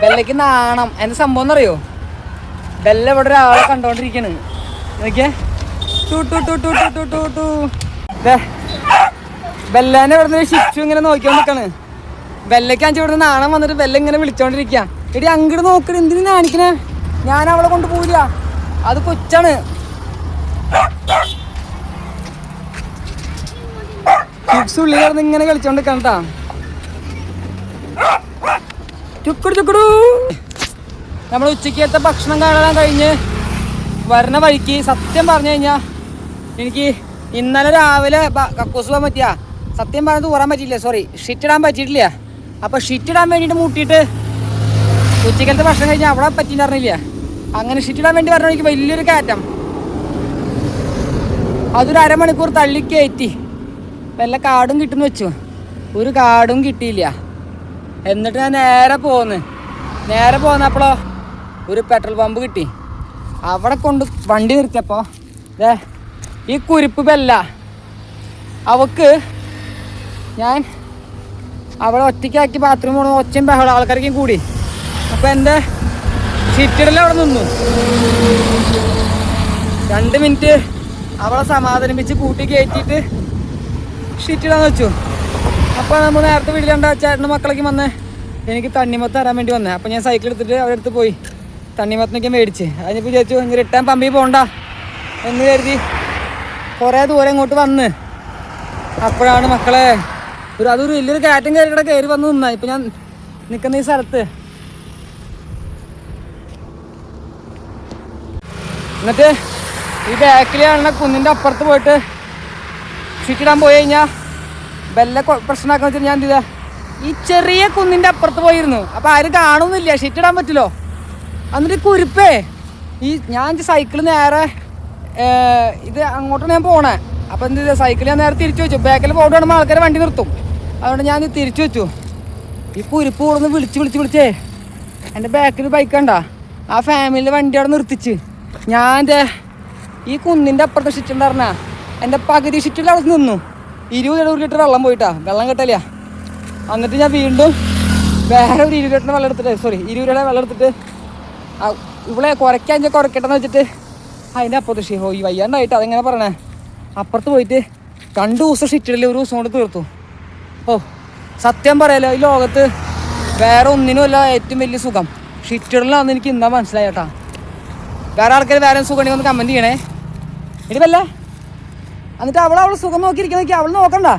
ബെല്ലയ്ക്ക് നാണം. എന്താ സംഭവം എന്നറിയോ? ബെല്ല ഇവിടെ ഒരാളെ കണ്ടോണ്ടിരിക്കണ്. നോക്കിയേ, ബെല്ലേനെ ഇവിടെ നിന്ന് ഷിഫ്റ്റ് ഇങ്ങനെ നോക്കിക്കൊണ്ടിരിക്കാണ്. ബെല്ലയ്ക്ക് അഞ്ച് ഇവിടെ നാണം വന്നിട്ട് ബെല്ല ഇങ്ങനെ വിളിച്ചോണ്ടിരിക്കുക. എടി അങ്ങോട്ട് നോക്കണ, എന്തിനു കാണിക്കണേ? ഞാൻ അവളെ കൊണ്ട് പോവില്ല, അത് കൊച്ചാണ്. ഉള്ളിൽ കിടന്ന് ഇങ്ങനെ കളിച്ചോണ്ടിരിക്കണ്ടാ. ചുക്കുടു നമ്മൾ ഉച്ചക്കത്തെ ഭക്ഷണം കാണാൻ കഴിഞ്ഞ് വരണ വഴിക്ക് സത്യം പറഞ്ഞു കഴിഞ്ഞാൽ എനിക്ക് ഇന്നലെ രാവിലെ കക്കൂസ് പോകാൻ പറ്റിയ, സത്യം പറഞ്ഞത് ഊറാൻ പറ്റിയില്ല, സോറി, ഷീറ്റ് ഇടാൻ പറ്റിയിട്ടില്ല. അപ്പോൾ ഷീറ്റ് ഇടാൻ വേണ്ടിയിട്ട് മുട്ടിയിട്ട് ഉച്ചക്കലത്തെ ഭക്ഷണം കഴിഞ്ഞാൽ അവിടെ പറ്റിയിട്ടുണ്ടായിരുന്നില്ല. അങ്ങനെ ഷീറ്റ് ഇടാൻ വേണ്ടി പറഞ്ഞ എനിക്ക് വലിയൊരു കയറ്റം. അതൊരു അരമണിക്കൂർ തള്ളി കയറ്റി. വല്ല കാർഡും കിട്ടുമെന്ന് വെച്ചു, ഒരു കാർഡും കിട്ടിയില്ല. എന്നിട്ട് ഞാൻ നേരെ പോന്നപ്പോഴോ ഒരു പെട്രോൾ പമ്പ് കിട്ടി. അവിടെ കൊണ്ട് വണ്ടി നിർത്തിയപ്പോൾ ഈ കുരിപ്പ് ബെല്ല, അവക്ക് ഞാൻ അവളെ ഒറ്റയ്ക്കാക്കി ബാത്റൂം പോകണം, ഒച്ചയും ബഹളം ആൾക്കാർക്കും കൂടി. അപ്പോൾ എൻ്റെ ഷിറ്റിടൽ അവിടെ നിന്നു. 2 മിനിറ്റ് അവളെ സമാധാനിപ്പിച്ച് കൂട്ടി കയറ്റിയിട്ട് ഷിറ്റിടാന്ന് വെച്ചു. അപ്പോൾ നമ്മൾ നേരത്തെ വീട്ടിൽ കണ്ട ചേട്ടനും മക്കളൊക്കെ വന്ന് എനിക്ക് തണ്ണിമത്ത് തരാൻ വേണ്ടി വന്നേ. അപ്പോൾ ഞാൻ സൈക്കിൾ എടുത്തിട്ട് അവിടെ അടുത്ത് പോയി തണ്ണിമത്തിനൊക്കെ മേടിച്ച് അതിനിപ്പോൾ വിചാരിച്ചു ഇങ്ങനെ റിട്ടേൺ പമ്പിൽ പോകണ്ട എന്ന് കരുതി കുറേ ദൂരം ഇങ്ങോട്ട് വന്ന്. അപ്പോഴാണ് മക്കളെ അതൊരു വലിയൊരു കയറ്റം കയറി വന്ന് നിന്നാ. ഇപ്പം ഞാൻ നിൽക്കുന്ന ഈ സ്ഥലത്ത് എന്നിട്ട് ഈ ബാക്കിൽ കാണുന്ന കുന്നിൻ്റെ അപ്പുറത്ത് പോയിട്ട് ഷീറ്റിടാൻ പോയി കഴിഞ്ഞാൽ ബെല്ല പ്രശ്നമാക്കാൻ വെച്ചിട്ട് ഞാൻ എന്ത് ചെയ്താ, ഈ ചെറിയ കുന്നിൻ്റെ അപ്പുറത്ത് പോയിരുന്നു. അപ്പോൾ ആരും കാണുന്നില്ല, ഷീറ്റിടാൻ പറ്റുമല്ലോ. എന്നിട്ട് കുരിപ്പേ ഞാൻ സൈക്കിൾ നേരെ ഇത് അങ്ങോട്ടാണ് ഞാൻ പോണേ. അപ്പോൾ എന്ത് ചെയ്താൽ സൈക്കിൾ ഞാൻ നേരെ തിരിച്ചു വെച്ചു. ബാക്കിൽ പോയിട്ട് വേണം ആൾക്കാർ വണ്ടി നിർത്തും, അതുകൊണ്ട് ഞാൻ തിരിച്ചു വെച്ചു. ഈ കുരിപ്പ് കൂടുന്ന് വിളിച്ചേ എൻ്റെ ബാക്കിൽ ബൈക്ക് കണ്ട ആ ഫാമിലിയുടെ വണ്ടി അവിടെ നിർത്തിച്ച് ഞാൻ ഈ കുന്നിൻ്റെ അപ്പുറത്തെ ഷിറ്റുണ്ടായിരുന്ന എൻ്റെ പകുതി ഷിറ്റിൽ അവിടെ നിന്നു. 20 ലിറ്റർ വെള്ളം പോയിട്ടാ, വെള്ളം കിട്ടില്ല. എന്നിട്ട് ഞാൻ വീണ്ടും വേറെ ഒരു 20 ലിറ്ററിന് വെള്ളം എടുത്തിട്ട് 20 രൂപയുടെ വെള്ളം എടുത്തിട്ട് ഇവിടെ കുറയ്ക്കട്ടെന്ന് വെച്ചിട്ട് അതിൻ്റെ അപ്പുറത്ത് ഈ വയ്യാണ്ടായിട്ട് അതെങ്ങനെ പറയണേ, അപ്പുറത്ത് പോയിട്ട് 2 ദിവസം ഷിറ്റിടൽ ഒരു ദിവസം കൊണ്ട് തീർത്തു. സത്യം പറയാലോ, ഈ ലോകത്ത് വേറെ ഒന്നിനുമല്ല ഏറ്റവും വലിയ സുഖം ഷിറ്റിടലാണെന്ന് എനിക്ക് ഇന്നാ മനസ്സിലായിട്ടാ. വേറെ ആൾക്കാർ വേറെ സുഖം ഉണ്ടെങ്കിൽ ഒന്ന് കമൻറ്റ് ചെയ്യണേ. ഇനിപ്പല്ലേ എന്നിട്ട് അവളെ സുഖം നോക്കിയിരിക്കുന്ന അവൾ നോക്കണ്ട.